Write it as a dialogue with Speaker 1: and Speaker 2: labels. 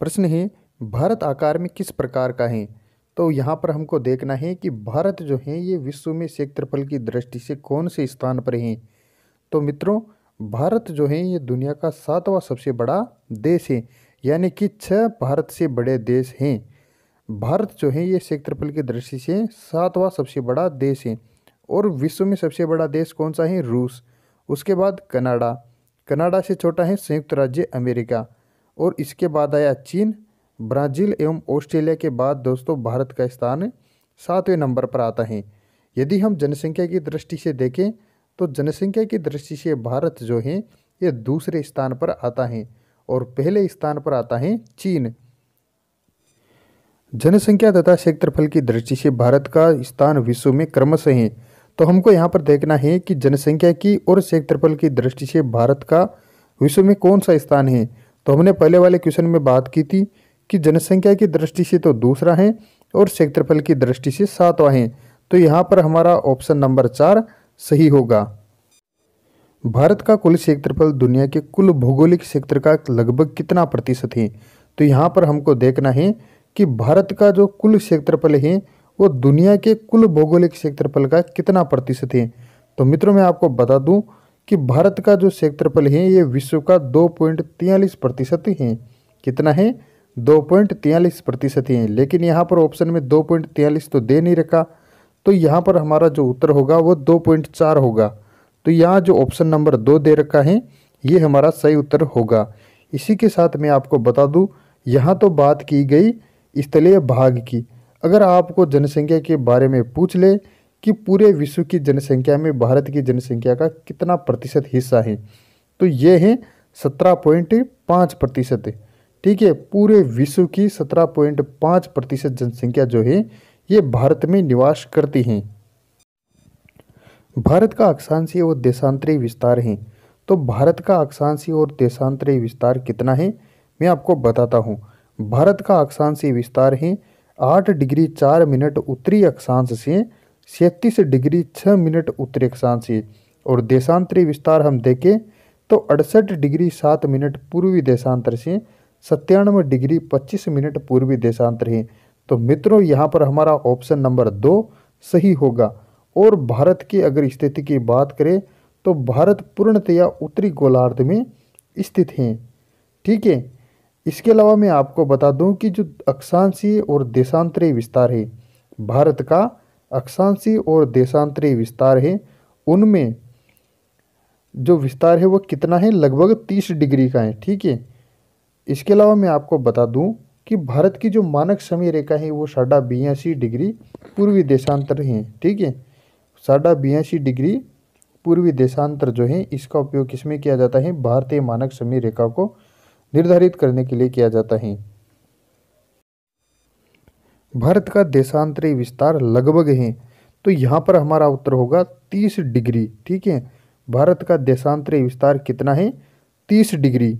Speaker 1: प्रश्न है, भारत आकार में किस प्रकार का है। तो यहाँ पर हमको देखना है कि भारत जो है ये विश्व में क्षेत्रफल की दृष्टि से कौन से स्थान पर है। तो मित्रों, भारत जो है ये दुनिया का 7वां सबसे बड़ा देश है, यानी कि 6 भारत से बड़े देश हैं। भारत जो है ये क्षेत्रफल की दृष्टि से 7वां सबसे बड़ा देश है। और विश्व में सबसे बड़ा देश कौन सा है? रूस। उसके बाद कनाडा। कनाडा से छोटा है संयुक्त राज्य अमेरिका। और इसके बाद आया चीन, ब्राज़ील एवं ऑस्ट्रेलिया के बाद दोस्तों भारत का स्थान 7वें नंबर पर आता है। यदि हम जनसंख्या की दृष्टि से देखें तो जनसंख्या की दृष्टि से भारत जो है ये दूसरे स्थान पर आता है और पहले स्थान पर आता है चीन। जनसंख्या तथा क्षेत्रफल की दृष्टि से भारत का स्थान विश्व में क्रमशः है। तो हमको यहाँ पर देखना है कि जनसंख्या की और क्षेत्रफल की दृष्टि से भारत का विश्व में कौन सा स्थान है। तो हमने पहले वाले क्वेश्चन में बात की थी कि जनसंख्या की दृष्टि से तो दूसरा है और क्षेत्रफल की दृष्टि से 7वां है। तो यहाँ पर हमारा ऑप्शन नंबर 4 सही होगा। भारत का कुल क्षेत्रफल दुनिया के कुल भौगोलिक क्षेत्र का लगभग कितना प्रतिशत है। तो यहाँ पर हमको देखना है कि भारत का जो कुल क्षेत्रफल है वो दुनिया के कुल भौगोलिक क्षेत्रफल का कितना प्रतिशत है। तो मित्रों, मैं आपको बता दूं कि भारत का जो क्षेत्रफल है ये विश्व का 2.43% है। कितना है? 2.43% है। लेकिन यहाँ पर ऑप्शन में 2.43 तो दे नहीं रखा, तो यहाँ पर हमारा जो उत्तर होगा वो 2.4 होगा। तो यहाँ जो ऑप्शन नंबर 2 दे रखा है ये हमारा सही उत्तर होगा। इसी के साथ मैं आपको बता दूं, यहाँ तो बात की गई स्थलीय भाग की। अगर आपको जनसंख्या के बारे में पूछ ले कि पूरे विश्व की जनसंख्या में भारत की जनसंख्या का कितना प्रतिशत हिस्सा है, तो ये है 17.5%। ठीक है, पूरे विश्व की 17.5% जनसंख्या जो है ये भारत में निवास करती हैं। भारत का अक्षांशीय और देशांतरीय विस्तार है। तो भारत का अक्षांशीय और देशांतरीय विस्तार कितना है, मैं आपको बताता हूँ। भारत का अक्षांशीय विस्तार है 8 डिग्री 4 मिनट उत्तरी अक्षांश से 37 डिग्री 6 मिनट उत्तरी अक्षांश से। और देशांतरीय विस्तार हम देखें तो 68 डिग्री 7 मिनट पूर्वी देशांतर से 97 डिग्री 25 मिनट पूर्वी देशांतर है। तो मित्रों, यहाँ पर हमारा ऑप्शन नंबर 2 सही होगा। और भारत की अगर स्थिति की बात करें तो भारत पूर्णतया उत्तरी गोलार्ध में स्थित है। ठीक है, इसके अलावा मैं आपको बता दूं कि जो अक्षांशीय और देशांतरीय विस्तार है, भारत का अक्षांशीय और देशांतरीय विस्तार है, उनमें जो विस्तार है वो कितना है? लगभग 30 डिग्री का है। ठीक है, इसके अलावा मैं आपको बता दूं कि भारत की जो मानक समय रेखा है वो 82.5 डिग्री पूर्वी देशांतर है। ठीक है, 82.5 डिग्री पूर्वी देशांतर जो है इसका उपयोग किसमें किया जाता है? भारतीय मानक समय रेखा को निर्धारित करने के लिए किया जाता है। भारत का देशांतरीय विस्तार लगभग है, तो यहाँ पर हमारा उत्तर होगा 30 डिग्री। ठीक है, भारत का देशांतरीय विस्तार कितना है? 30 डिग्री।